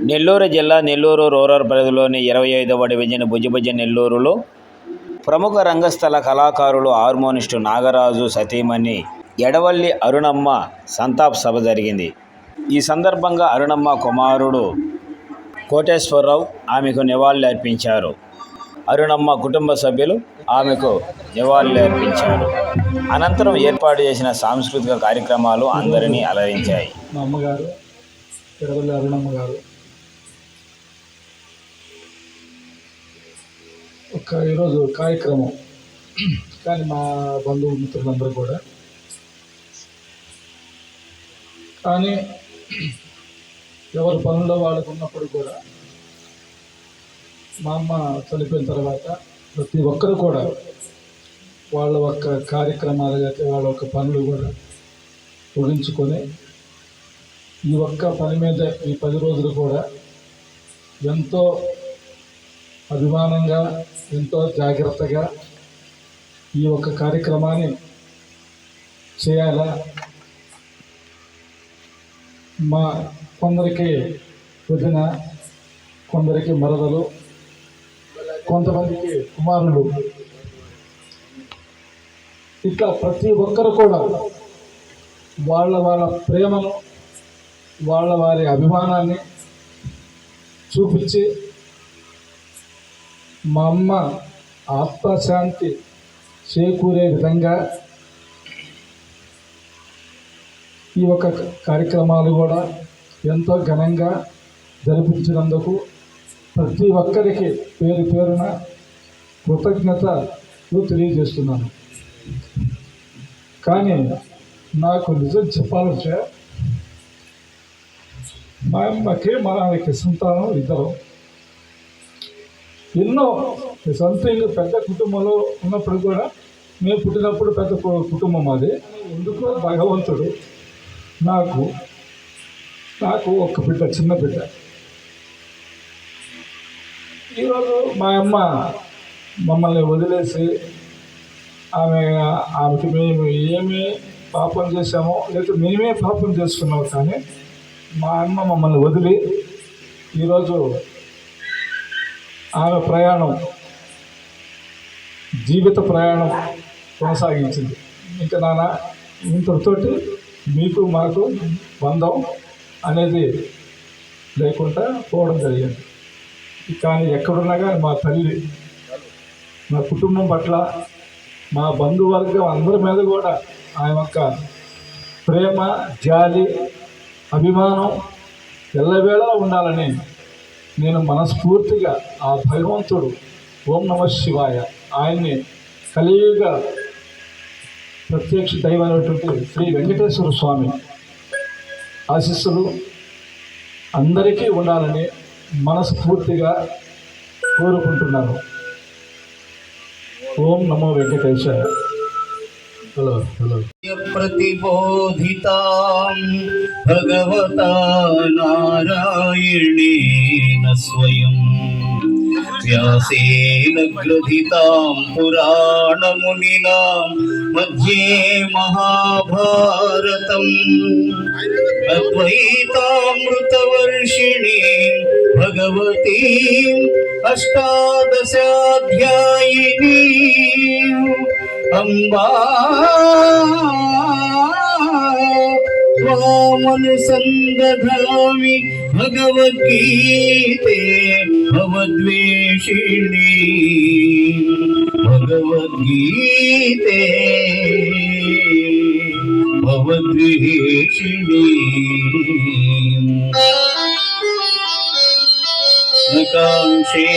నెల్లూరు జిల్లా నెల్లూరు రూరల్ పరిధిలోని 25వ డివిజన్ బుజ్జిబుజ్జ నెల్లూరులో ప్రముఖ రంగస్థల కళాకారులు హార్మోనిస్టు నాగరాజు సతీమణి ఎడవల్లి అరుణమ్మ సంతాప సభ జరిగింది. ఈ సందర్భంగా అరుణమ్మ కుమారుడు కోటేశ్వరరావు ఆమెకు నివాళులర్పించారు. అరుణమ్మ కుటుంబ సభ్యులు ఆమెకు నివాళులర్పించారు. అనంతరం ఏర్పాటు చేసిన సాంస్కృతిక కార్యక్రమాలు అందరినీ అలరించాయి. మా అమ్మగారు ఎడవల్లి అరుణమ్మ గారు ఈరోజు కార్యక్రమం కానీ మా బంధువు మిత్రులందరూ కూడా కానీ ఎవరి పనుల్లో వాళ్ళకు ఉన్నప్పుడు కూడా మా అమ్మ చనిపోయిన తర్వాత ప్రతి ఒక్కరు కూడా వాళ్ళ ఒక్క కార్యక్రమాలు అయితే వాళ్ళ ఒక్క పనులు కూడా ముగించుకొని ఈ ఒక్క పని మీద ఈ 10 రోజులు కూడా ఎంతో అభిమానంగా ఎంతో జాగ్రత్తగా ఈ ఒక్క కార్యక్రమాన్ని చేయాలా. మా కొందరికి వదిన, కొందరికి మరదలు, కొంతమందికి కుమారులు, ఇట్లా ప్రతి ఒక్కరు కూడా వాళ్ళ ప్రేమను వారి అభిమానాన్ని చూపించి మా అమ్మ ఆత్మశాంతి చేకూరే విధంగా ఈ యొక్క కార్యక్రమాలు కూడా ఎంతో ఘనంగా జరిపించినందుకు ప్రతి ఒక్కరికి పేరు పేరున కృతజ్ఞతలు తెలియజేస్తున్నాను. కానీ నాకు నిజం చెప్పాలంటే మా అమ్మకి మా నాన్నకి సంతానం ఇద్దరు. ఎన్నో సొంతంగా పెద్ద కుటుంబంలో ఉన్నప్పుడు కూడా మేము పుట్టినప్పుడు పెద్ద కుటుంబం అది. ఎందుకో భగవంతుడు నాకు ఒక్క బిడ్డ, చిన్న బిడ్డ. ఈరోజు మా అమ్మ మమ్మల్ని వదిలేసి ఆమెకి మేము ఏమి పాపం చేశామో లేదా మేమే పాపం చేసుకున్నాము, కానీ మా అమ్మ మమ్మల్ని వదిలి ఈరోజు ఆమె ప్రయాణం, జీవిత ప్రయాణం కొనసాగించింది. ఇంకా నాన్న ఇంతటితోటి మీకు మాకు బంధం అనేది లేకుండా పోవడం జరిగింది. కానీ ఎక్కడున్నా కానీ మా తల్లి, మా కుటుంబం పట్ల, మా బంధువర్గం అందరి మీద కూడా ఆమె యొక్క ప్రేమ, జాలి, అభిమానం ఎల్లవేళలా ఉండాలని నేను మనస్ఫూర్తిగా ఆ భగవంతుడు ఓం నమ శివాయ ఆయన్ని కలియుగ ప్రత్యక్ష దైవమైనటువంటి శ్రీ వెంకటేశ్వర స్వామి ఆశీస్సులు అందరికీ ఉండాలని మనస్ఫూర్తిగా కోరుకుంటున్నాను. ఓం నమో వెంకటేశాయ. హలో ప్రతిబోధితాం భగవతా నారాయణేన స్వయం వ్యాసేన గ్రథితాం పురాణమునినా మధ్యే మహాభారతం అద్వైతామృతవర్షిణీ భగవతీ అష్టాదశాధ్యాయినీ అంబా త్వామనుసందధామి భగవద్గీతే భవద్వేషిణీ భగవద్గీతే భవద్వేషిణీ. న కాంక్షే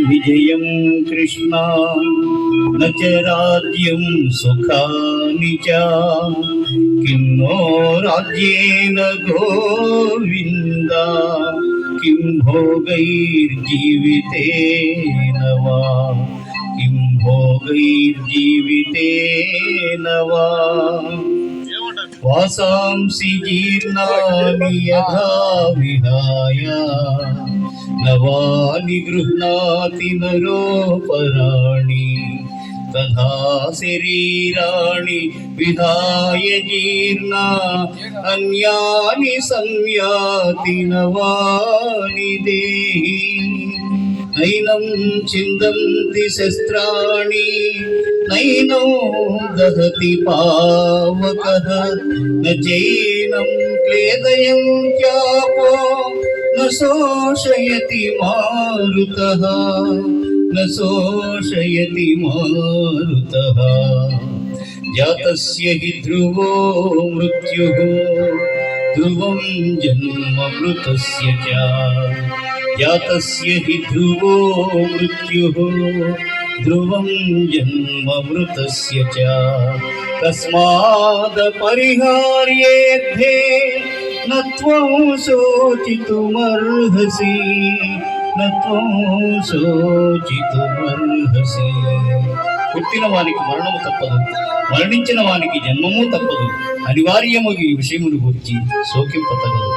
విజయం కృష్ణ న చ రాజ్యం సుఖాని చ కిం నో రాజ్యేన గోవింద కిం భోగైర్జీవితేన వా కిం భోగైర్జీవితేన వా వాసాంసి జీర్ణాని యథా విహాయ నవాని గృహ్ణాతి నరోపరాణి तथा शरीराणि विधाय जीर्णा अन्यानि संयाति नवानि నైనం చిందంతి శస్త్రాణి నైనో దహతి పావకః న చైనం క్లేదయంత్యాపో న శోషయతి మారుతః న శోషయతి మారుతః జాతస్య హి ధ్రువో మృత్యుః ధ్రువం జన్మమృతస్య చ జాతస్య హి ధ్రువో మృత్యుః ధ్రువం జన్మమృతస్య చ తస్మాద్ పరిహార్యేద్ధే న త్వం శోచితుమర్హసి న త్వం శోచితుమర్హసి. పుట్టిన వానికి మరణము తప్పదు, మరణించిన వానికి జన్మము తప్పదు. అనివార్యము ఈ విషయమును గురించి శోకింపతగదు.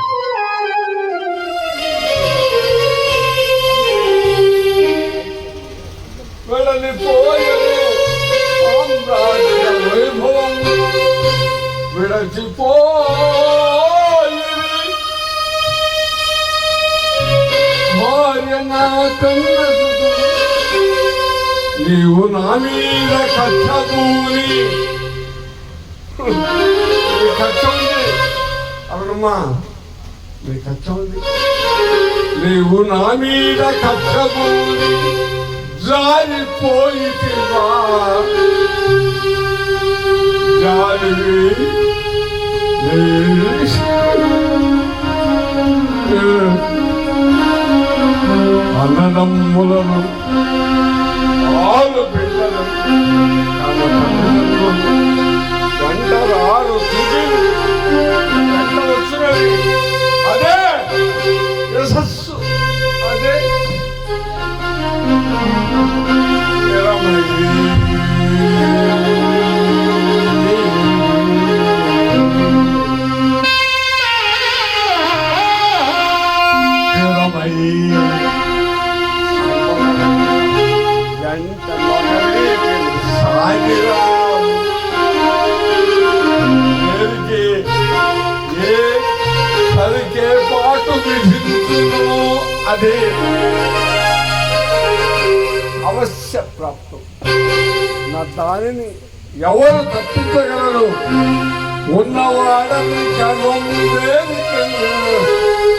వెడలిపోయెను సామ్రాజ్య వైభవం, విడచిపోయి భార్య నా కన్నదు, నీవు నా మీద కచ్చబూని. కచ్చ ఉంది అవునమ్మా, నీ కచ్చ ఉంది. నీవు నా మీద కచ్చబూని జారిపోయితివా, జారివి అన్నదమ్ములను ఆరు బిడ్డలను గంటరారు తుదిలు గంట వచ్చినవి. అదే యశస్సు, అదే పాటు విధించును, అదే అవశ్య ప్రాప్తం. నా దానిని ఎవరు తప్పించగలరు? ఉన్నవాడని గర్వం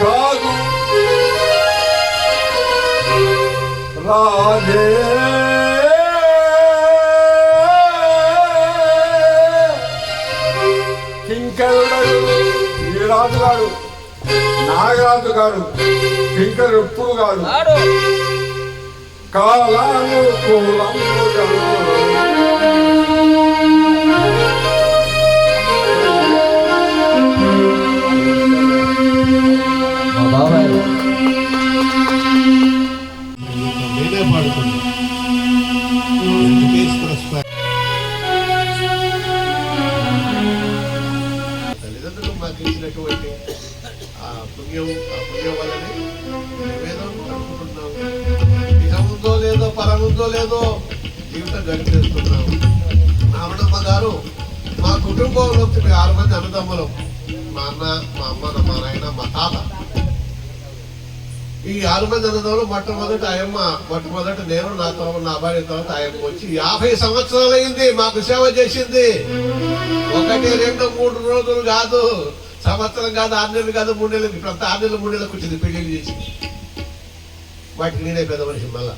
కాదు. రాజే కింకరుడు ఈ రాజుగాడు, నాగరాజు గారు, కింకరు ఎప్పుడు గాడు, కాలానుకూలముగా నేనే పాడుతున్నా. తల్లిదండ్రులు మాకు ఇచ్చినటువంటి ఆ పుణ్యం వల్లనే మేమేదో అనుకుంటున్నాం. ఇక ఉందో లేదో, పరముందో లేదో జీవితం గడిపేస్తున్నాం. నామణమ్మ గారు మా కుటుంబంలో 6 మంది అన్నదమ్ములం. మా అన్న, మా అమ్మ, మా నాయన, మా తాత. ఈ 6 మంది అన్నదమ్ములు మొట్టమొదట నేను, నా భార్య తర్వాత ఆయమ్మ వచ్చి 50 సంవత్సరాలు అయింది మాకు సేవ చేసింది. 1, 2, 3 రోజులు కాదు, సంవత్సరం కాదు, 6 నెలలు కాదు, 3 నెలలు. ఇప్పుడు 6 నెలలు 3 నెలలకు వచ్చింది పెళ్లి చేసి. వాటికి నేనే పెద్ద మనిషి. మళ్ళా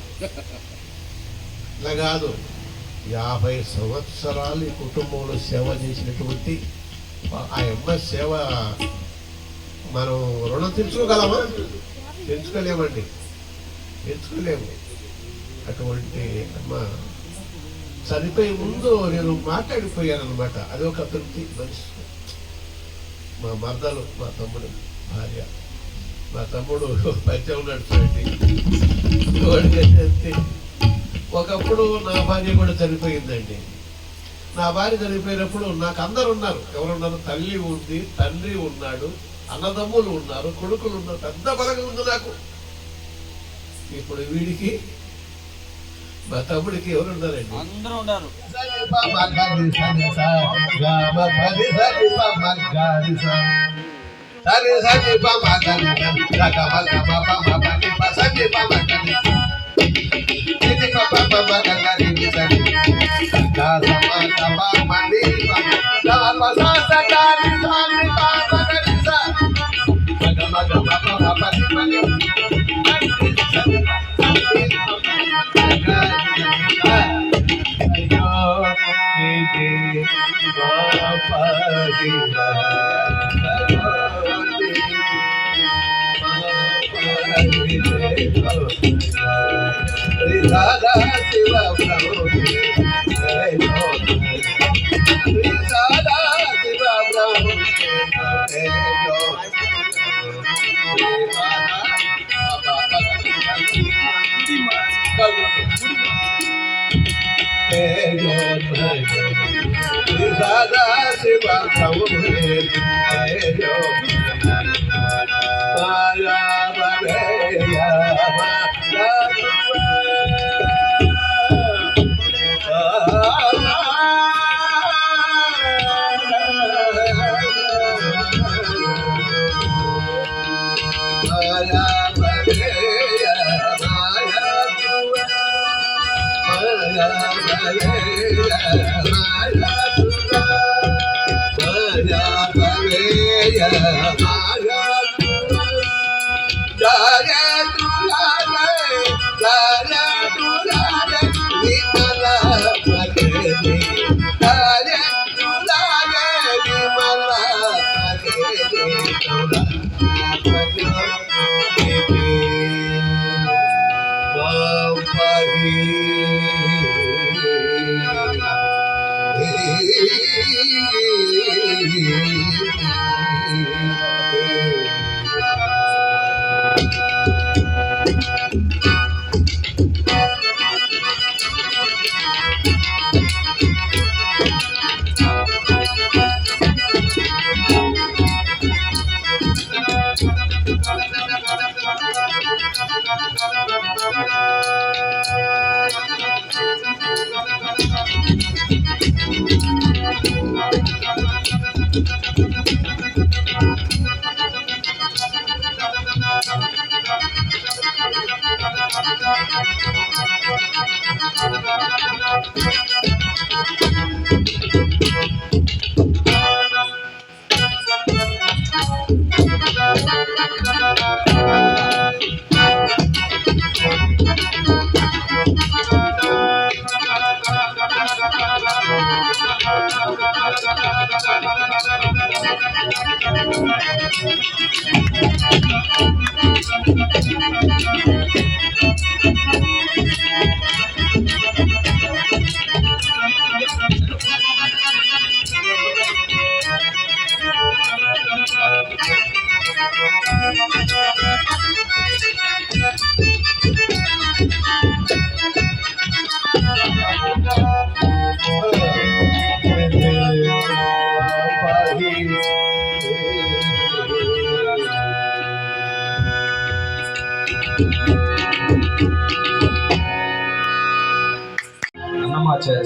ఇలా కాదు, 50 సంవత్సరాలు ఈ కుటుంబంలో సేవ చేసినటువంటి ఆ అమ్మ సేవ మనం రుణం తెచ్చుకోగలమా? తెచ్చుకోలేమండి, తెచ్చుకోలేము. అటువంటి అమ్మ చనిపోయే ముందు నేను మాట్లాడిపోయాను అనమాట. అది ఒక తృప్తి మనిషి. మా మరదలు, మా తమ్ముడు భార్య, మా తమ్ముడు పద్యం నడుచుకోండి. ఒకప్పుడు నా భార్య కూడా చనిపోయిందండి. నా భార్య చనిపోయినప్పుడు నాకు అందరు ఉన్నారు. ఎవరున్నారు? తల్లి ఉంది, తండ్రి ఉన్నాడు, అన్నదమ్ములు ఉన్నారు, కొడుకులు ఉన్నారు, పెద్ద బలంగా ఉంది నాకు. ఇప్పుడు వీడికి, మా తమ్ముడికి ఎవరు ఉన్నారండి? అందరూ ఉన్నారు.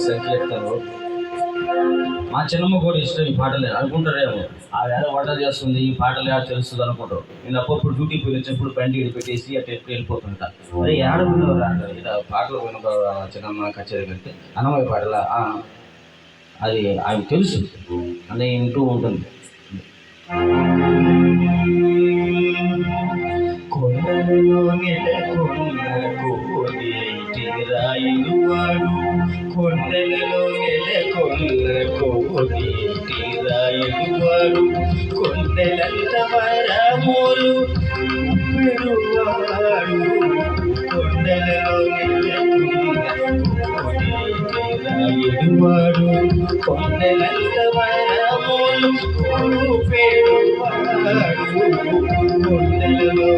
సంకీర్తనలు మా చిన్నమ్మ కూడా ఇష్టం ఈ పాటలు అనుకుంటారేమో ఆ వేళ వంట చేస్తుంది ఈ పాటలు ఎలా తెలుస్తుంది అనుకుంటారు. నేను అప్పుడు డ్యూటీ పోయి వచ్చినప్పుడు బండి ఇడి పెట్టేసి అట్లా వెళ్ళిపోతుంటా. అదే ఏడ వినవరా అంటారు. ఇలా పాటలు విన చిన్నమ్మ కచేరీ వెళ్తే అన్నమయ్య పాటల అది ఆయన తెలుసు అని వింటూ ఉంటుంది. కొండలలో నెలకొన్న కోటి రాయుడువాడు, కొండలలో నెలకొన్న కోటి రాయుడువాడు, కొండలంత వరములు పెరువాడు, కొండలలో నెలకొన్న కోటి రాయుడువాడు, కొండలంత వరములు పెరువాడు, కొండలలో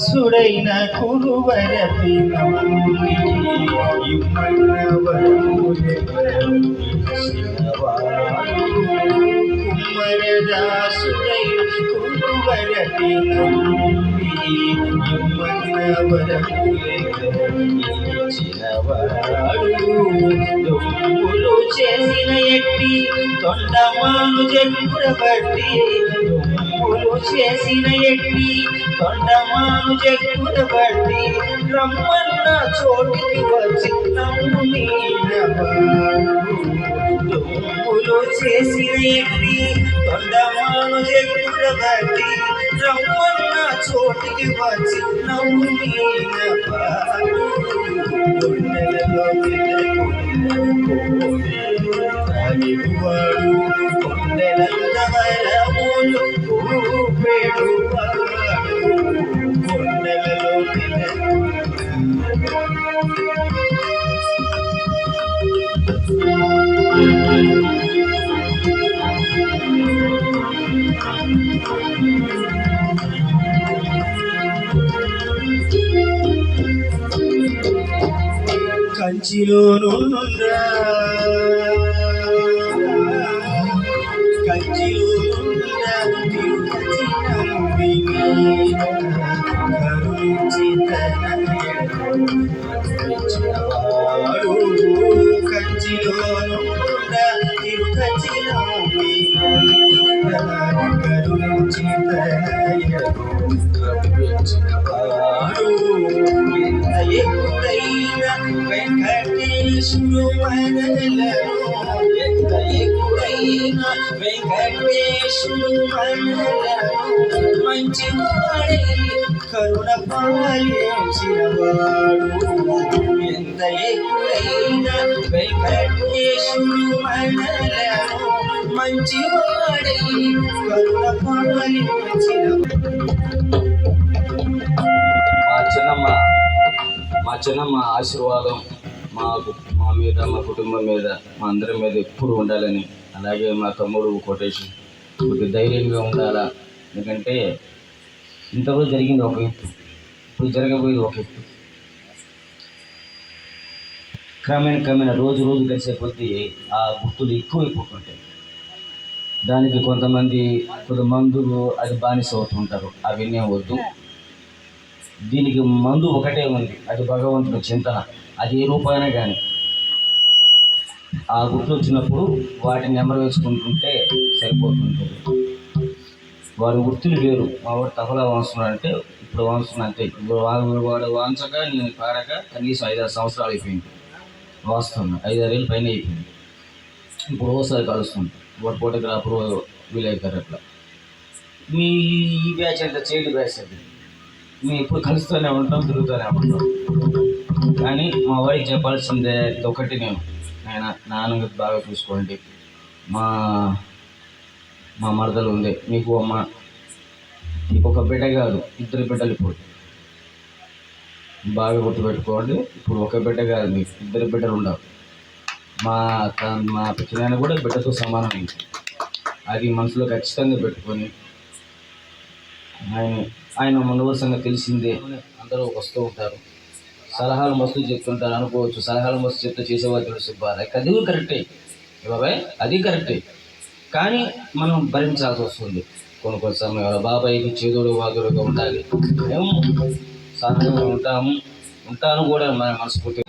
దాసుడైన కురువరతి నమ్మి ఇమ్మన్న వరములే కుమ్మర దాసుడైన కురువరతి నమ్మి ఇమ్మన్న వరములే దొంగులు చేసిన ఎట్టి తొండమాను జగ్గురబట్టి దొంగులు చేసిన ఎట్టి తొండమాను జగ్గురబట్టి రమ్మన్న చోటికి వచ్చి నమ్ము దొంగులు చేసిన ఎట్టి తొండమాను జగ్గురబట్టి రమ్మన్న చోటికి వచ్చి నమ్ము వాడు కొండలంత వరములు పెడువాడు కొండలలో కంచిలోనుందా కంచిలోనుందా తిరుపతి నంబిని కరుణించి తనయడు కంచిలోనుందా తిరుపతి నంబిని కరుణించి తనయడు ఎక్కడైన వెంకటేశుడు మనలను ఎక్కడైన వెంకటేశుడు మనలను మంచివాడై కరుణ పాలించినవాడు ఎంత ఎక్కడైన వెంకటేశుడు మనలను మంచివాడై కరుణ పాలించినవాడు. మా చిన్నమ్మ ఆశీర్వాదం మా మీద, మా కుటుంబం మీద, మా అందరి మీద ఎప్పుడు ఉండాలని, అలాగే మా తమ్ముడు కొటేషన్ కొద్దిగా ధైర్యంగా ఉండాలా. ఎందుకంటే ఇంతవరకు జరిగింది ఒక ఎత్తు, ఇప్పుడు జరగబోయేది ఒక ఎత్తు. క్రమేణా రోజు గడిచే కొద్దీ ఆ గుర్తులు ఎక్కువైపోతుంటాయి. దానికి కొంత మందులు అది బానిస అవుతుంటారు. అవన్నీ వద్దు. దీనికి మందు ఒకటే ఉంది, అది భగవంతుని చింతన. అది ఏ రూపాయనే కానీ ఆ గుర్తు వచ్చినప్పుడు వాటిని నెంబర్ వేసుకుంటుంటే సరిపోతుంటుంది. వారి వృత్తులు వేరు. మా వాడు తబలా వాంచున్నాడు అంటే ఇప్పుడు వాంచున్నా అంతే. ఇప్పుడు వాడు వాంచక నేను పాడక కనీసం 5-6 సంవత్సరాలు అయిపోయింది. వాస్తున్నా 5-6 ఏళ్ళు పైన అయిపోయింది. ఇప్పుడు ఓసారి కలుస్తుంది. వాడు ఫోటోగ్రాఫర్ వీలైతారు. అట్లా మీ ఈ బ్యాచ్ అంతా చైల్డ్ బ్యాచ్ అది. మేము ఎప్పుడు కలుస్తూనే ఉంటాం, తిరుగుతూనే ఉంటాం. కానీ మా వాడికి చెప్పాల్సిందే ఒకటి, ఆయన నాన్న బాగా చూసుకోండి. మా మరదలు ఉంది, మీకు ఒక బిడ్డ కాదు 2 బిడ్డలు. ఇప్పుడు బాగా గుర్తుపెట్టుకోండి. ఇప్పుడు ఒక బిడ్డ కాదు, మీకు 2 బిడ్డలు ఉండవు. మా పిచ్చినాయన కూడా బిడ్డతో సమానమైంది. అది మనసులో ఖచ్చితంగా పెట్టుకొని ఆయన మనవసంగా తెలిసిందే. అందరూ వస్తూ ఉంటారు, సలహాలు మస్తు చెప్తుంటారు అనుకోవచ్చు. సలహాలు మస్తు చెప్తూ చేసేవాళ్ళు తెలుసు. అది కరెక్టే బాబాయ్, అది కరెక్టే. కానీ మనం భరించాల్సి వస్తుంది కొన్ని సమయాలు. బాబాయ్కి చేదుడు వాదుడుగా ఉండాలి. మేము సహనంగా ఉంటాను కూడా మన మనస్ఫూర్తి.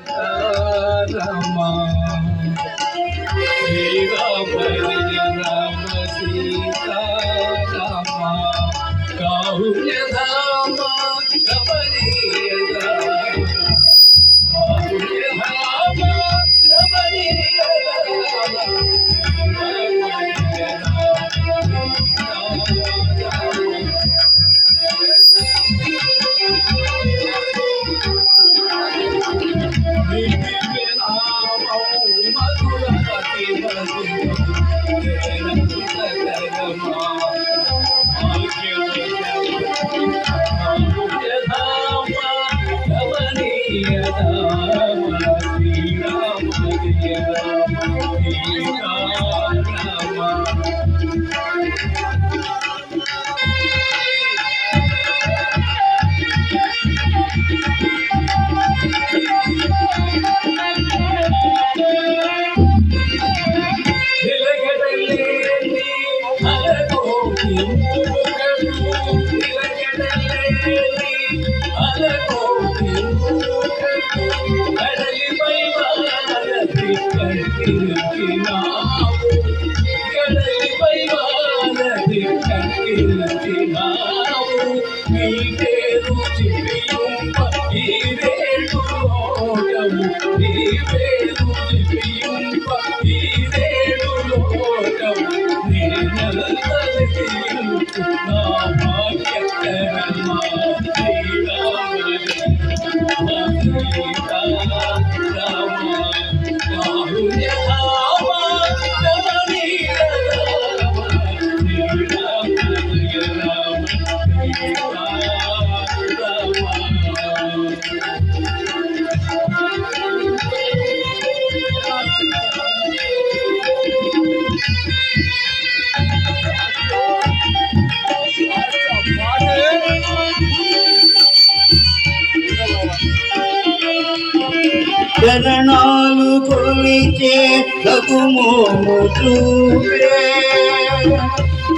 చరణాలు కొలిచే రఘుమోము చూపే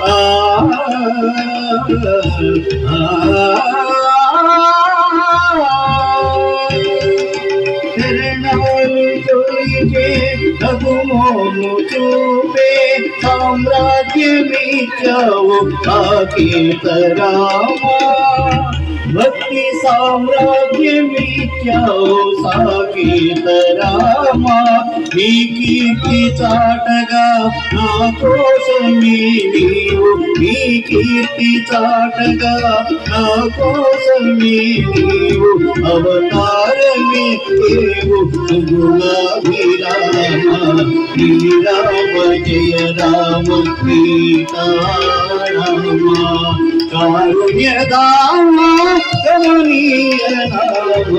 ఆ చరణాలు కొలిచే రఘుమోము చూపే సామ్రాజ్యమిచ్చావు సాకేతరామా భక్తి సామ్రాజ్యమిచ్చావు సాకేతరామా నీ కీర్తి చాటగా నా కోసమే నీవు నీ కీర్తి చాటగా నా కోసమే నీవు అవతారమే దేవు సుగుణాభిరామ శ్రీరామ జయ రామ సీతారామ కారుణ్యదామ కమనీయ నామ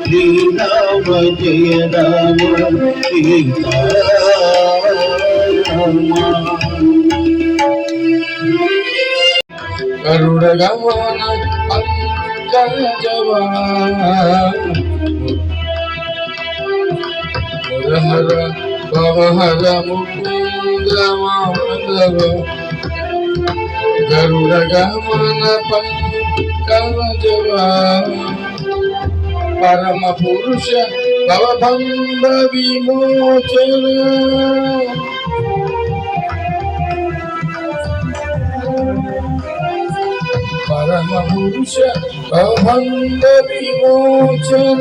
శ్రీరామ జయ రామ సీతారామ గరుడ గమన పంకజవా మురహర భవహర ముకుంద మాధవ గరుడ గమన పంకజవా పరమ పురుష భవబంధ విమోచన పరమ పురుష భవబంధ విమోచన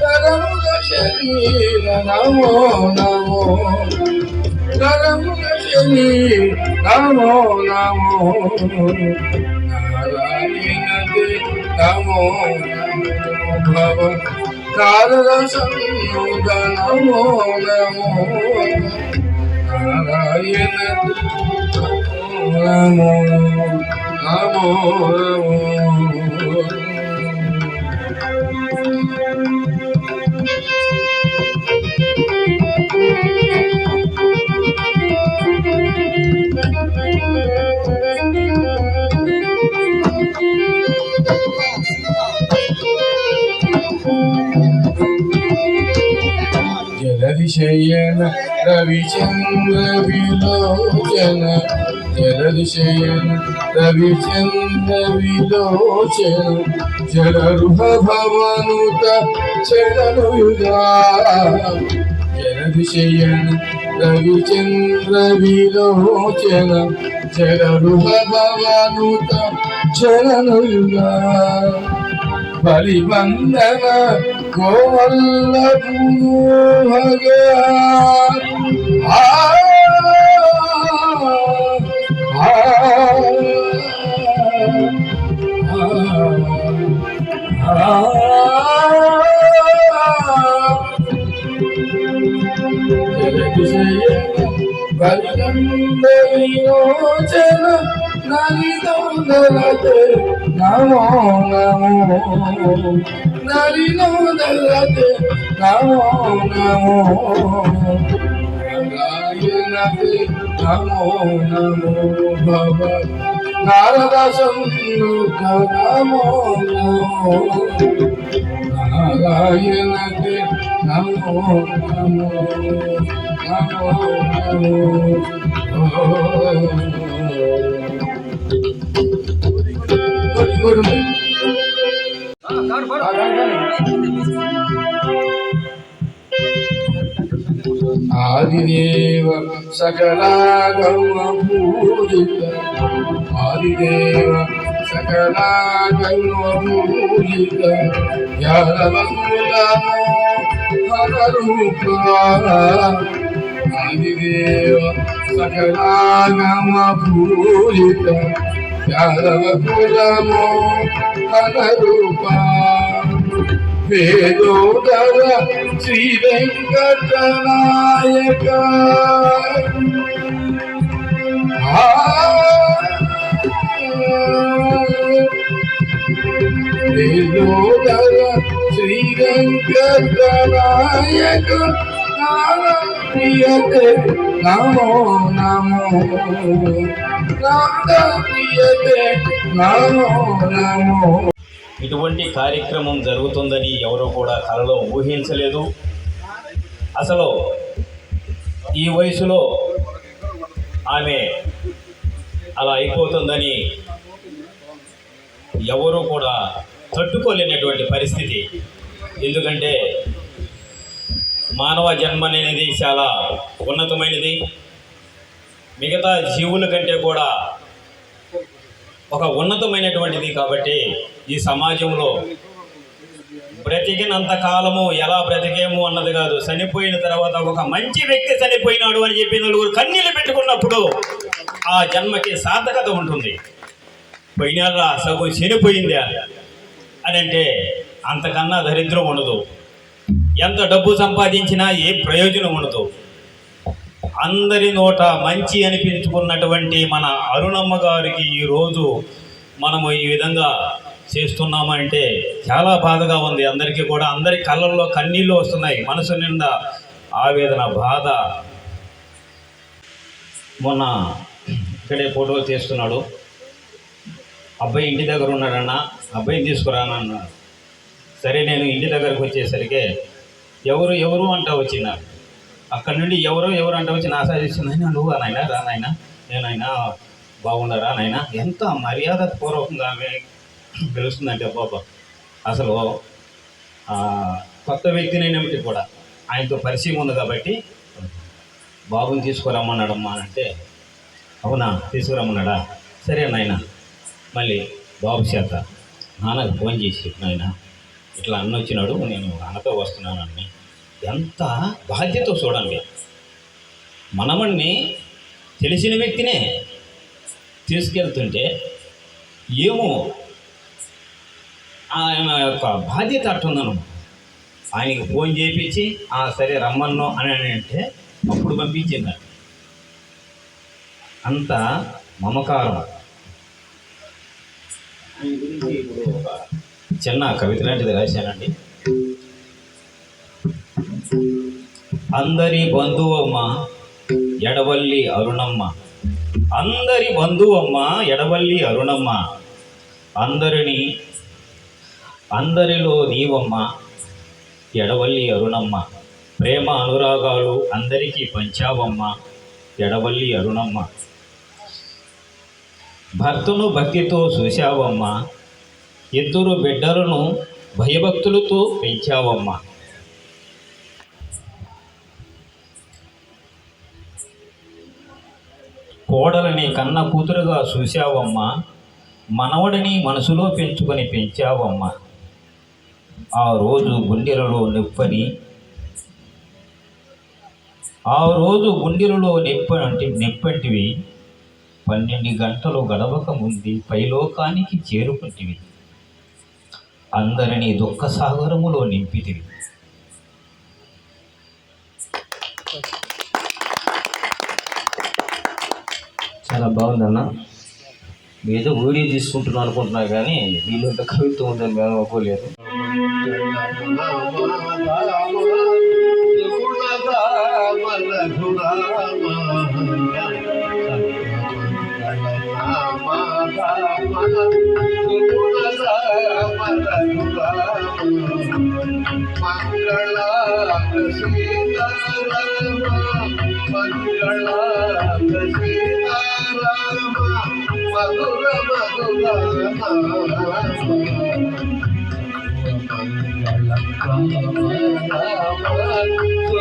నరముగ శరీర నమో నమో నరముగ శరీర నమో నమో నారాయణ నమో భవ నారద సన్నుద నమో నమో నారాయణ నమో నమో జలధిశయన రవిచంద్ర విలోచన జలధిశయన రవిచంద్ర విలోచన జలరుహ భవనుత చరణయుగా జలధిశయన రవిచంద్ర విలోచన జలరుహ భవనుత చరణయుగా బలివందన గోవల్లభు విలోచన నలిదోదలతే నమో నమో నలిదోదలతే నమో నమో నారాయణతే నమో నమో భవ నారద సన్నుత నమో నమో నారాయణతే నమో నమో నమో నమో. ఆదిదేవ సకలాగమపూజిత ఆదిదేవ సకలాగమపూజిత యాదవకులము హరరూపా ఆదిదేవ సకలాగమపూజిత యాదవకులము హరరూపా వేదోదర శ్రీ వెంకటనాయక వేదోదర శ్రీ వెంకటనాయక ప్రియతే నమో నమో ప్రియతే నమో నమో. ఇటువంటి కార్యక్రమం జరుగుతుందని ఎవరూ కూడా కలలో ఊహించలేదు. అసలు ఈ వయసులో ఆమె అలా అయిపోతుందని ఎవరూ కూడా తట్టుకోలేనటువంటి పరిస్థితి. ఎందుకంటే మానవ జన్మ అనేది చాలా ఉన్నతమైనది. మిగతా జీవుల కంటే కూడా ఒక ఉన్నతమైనటువంటిది. కాబట్టి ఈ సమాజంలో బ్రతికినంత కాలము ఎలా బ్రతికేము అన్నది కాదు, చనిపోయిన తర్వాత ఒక మంచి వ్యక్తి చనిపోయినాడు అని చెప్పి నలుగురు కన్నీళ్ళు పెట్టుకున్నప్పుడు ఆ జన్మకి సార్థకత ఉంటుంది. పోయినారా సగం చనిపోయింది అని అంటే అంతకన్నా దరిద్రం ఉండదు. ఎంత డబ్బు సంపాదించినా ఏ ప్రయోజనం ఉండదు. అందరి నోట మంచి అనిపించుకున్నటువంటి మన అరుణమ్మ గారికి ఈరోజు మనము ఈ విధంగా చేస్తున్నామంటే చాలా బాధగా ఉంది. అందరికీ కూడా అందరి కళ్ళల్లో కన్నీళ్ళు వస్తున్నాయి. మనసు నిండా ఆవేదన, బాధ. మొన్న ఇక్కడే ఫోటోలు తీస్తున్నాడు. అబ్బాయి ఇంటి దగ్గర ఉన్నాడన్న, అబ్బాయిని తీసుకురానన్నాడు. సరే నేను ఇంటి దగ్గరకు వచ్చేసరికి ఎవరు ఎవరు అంటా వచ్చినారు. అక్కడి నుండి ఎవరు అంటే వచ్చి నా సాధిస్తుంది. నువ్వు నాయన రా నాయన, నేనైనా బాగుండరా నాయన. ఎంత మర్యాద పూర్వకంగా ఆమె పిలుస్తుందంటే బాబా, అసలు కొత్త వ్యక్తినైనప్పటికీ కూడా ఆయనతో పరిచయం ఉంది కాబట్టి బాబుని తీసుకురమ్మన్నాడమ్మా అంటే, అవునా తీసుకురమ్మన్నాడా, సరే నాయన మళ్ళీ బాబు చేత నాన్నకు ఫోన్ చేసి నాయన ఇట్లా అన్న వచ్చినాడు, నేను అన్నతో వస్తున్నానని. ఎంత బాధ్యత చూడండి. మనమణ్ణి తెలిసిన వ్యక్తినే తీసుకెళ్తుంటే ఏమో ఆయన యొక్క బాధ్యత అట్టుందను. ఆయనకి ఫోన్ చేయించి సరే రమ్మన్ను అని అంటే అప్పుడు పంపించింది. అంత మమకారం. ఇప్పుడు ఒక చిన్న కవిత లాంటిది రాశానండి. అందరి బంధువమ్మ ఎడవల్లి అరుణమ్మ, అందరి బంధువమ్మ ఎడవల్లి అరుణమ్మ, అందరిలో నీవమ్మ ఎడవల్లి అరుణమ్మ, ప్రేమ అనురాగాలు అందరికీ పంచావమ్మ ఎడవల్లి అరుణమ్మ, భర్తను భక్తితో చూశావమ్మ, ఇద్దరు బిడ్డలను భయభక్తులతో పెంచావమ్మ. కోడలని కన్న కూతురుగా చూశావమ్మ, మనవడిని మనసులో పెంచుకొని పెంచావమ్మ. ఆ రోజు గుండెలలో నెప్పంటివి 12 గంటలు గడవక ముందు పైలోకానికి చేరుకుంటివి. అందరినీ దుఃఖ సాగరములో నింపితివి. చాలా బాగుందన్న. ఏదో వీడియో తీసుకుంటున్నాను అనుకుంటున్నా కానీ వీళ్ళంత కవిత్వం ఉందని మేము ఒప్పుకోలేదు. మంగళాంగ సీతారామ మంగళాంగ సీతారామ మధుర మధుర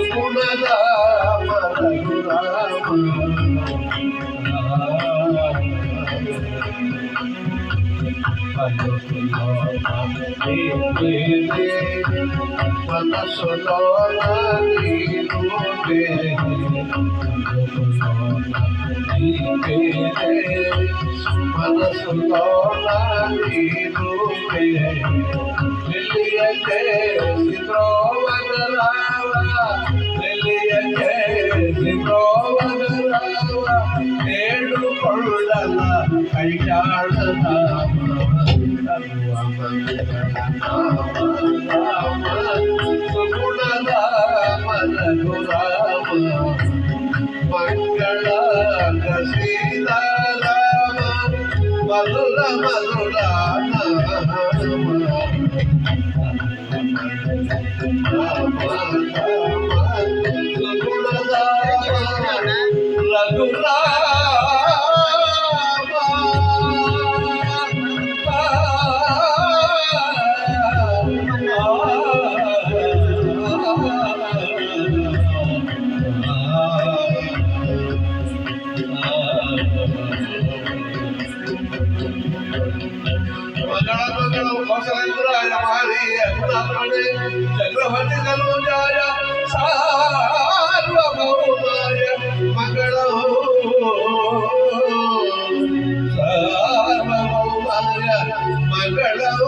సుగుణరామ రఘురామ మనసులో మనసులో ఏడు కొళ్ళ కళ్యాణ మంగళాంగ సీతారామ మధుర మధుర చక్రవర్తి కలుజాయ సార్వభౌమాయ మంగళం సార్వభౌమాయ మంగళం